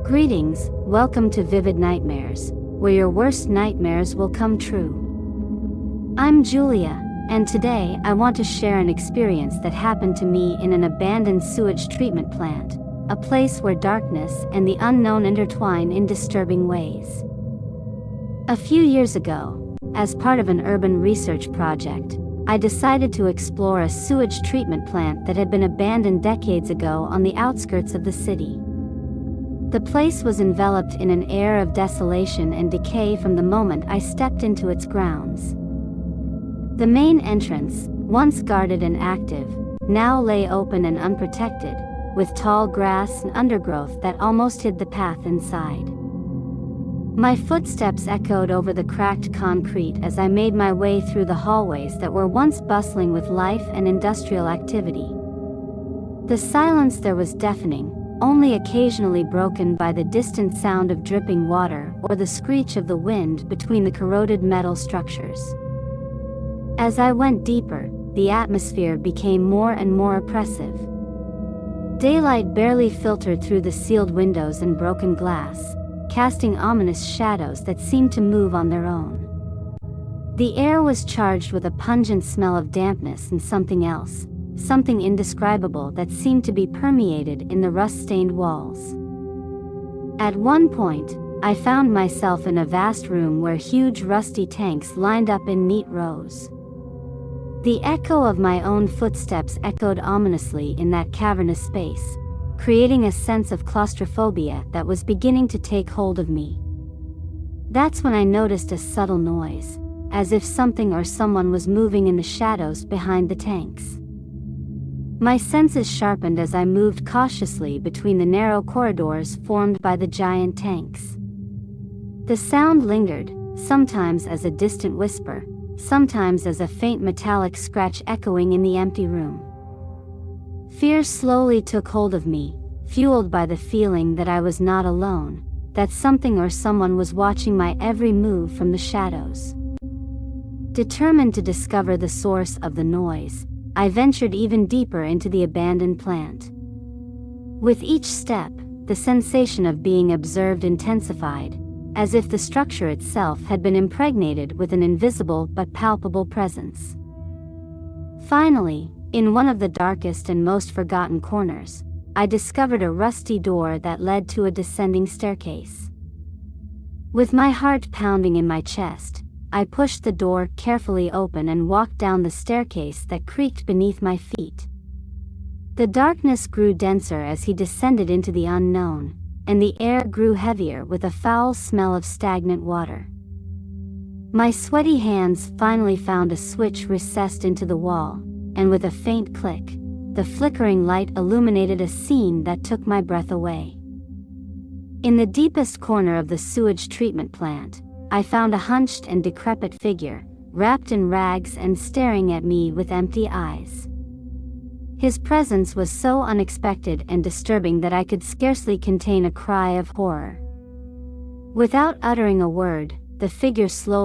Greetings, welcome to Vivid Nightmares, where your worst nightmares will come true. I'm Julia, and today I want to share an experience that happened to me in an abandoned sewage treatment plant, a place where darkness and the unknown intertwine in disturbing ways. A few years ago, as part of an urban research project, I decided to explore a sewage treatment plant that had been abandoned decades ago on the outskirts of the city. The place was enveloped in an air of desolation and decay from the moment I stepped into its grounds. The main entrance, once guarded and active, now lay open and unprotected, with tall grass and undergrowth that almost hid the path inside. My footsteps echoed over the cracked concrete as I made my way through the hallways that were once bustling with life and industrial activity. The silence there was deafening, only occasionally broken by the distant sound of dripping water or the screech of the wind between the corroded metal structures. As I went deeper, the atmosphere became more and more oppressive. Daylight barely filtered through the sealed windows and broken glass, casting ominous shadows that seemed to move on their own. The air was charged with a pungent smell of dampness and something else, something indescribable that seemed to be permeated in the rust-stained walls. At one point, I found myself in a vast room where huge rusty tanks lined up in neat rows. The echo of my own footsteps echoed ominously in that cavernous space, creating a sense of claustrophobia that was beginning to take hold of me. That's when I noticed a subtle noise, as if something or someone was moving in the shadows behind the tanks. My senses sharpened as I moved cautiously between the narrow corridors formed by the giant tanks. The sound lingered, sometimes as a distant whisper, sometimes as a faint metallic scratch echoing in the empty room. Fear slowly took hold of me, fueled by the feeling that I was not alone, that something or someone was watching my every move from the shadows. Determined to discover the source of the noise, I ventured even deeper into the abandoned plant. With each step, the sensation of being observed intensified, as if the structure itself had been impregnated with an invisible but palpable presence. Finally, in one of the darkest and most forgotten corners, I discovered a rusty door that led to a descending staircase. With my heart pounding in my chest, I pushed the door carefully open and walked down the staircase that creaked beneath my feet. The darkness grew denser as he descended into the unknown, and the air grew heavier with a foul smell of stagnant water. My sweaty hands finally found a switch recessed into the wall, and with a faint click, the flickering light illuminated a scene that took my breath away. In the deepest corner of the sewage treatment plant, I found a hunched and decrepit figure, wrapped in rags and staring at me with empty eyes. His presence was so unexpected and disturbing that I could scarcely contain a cry of horror. Without uttering a word, the figure slowly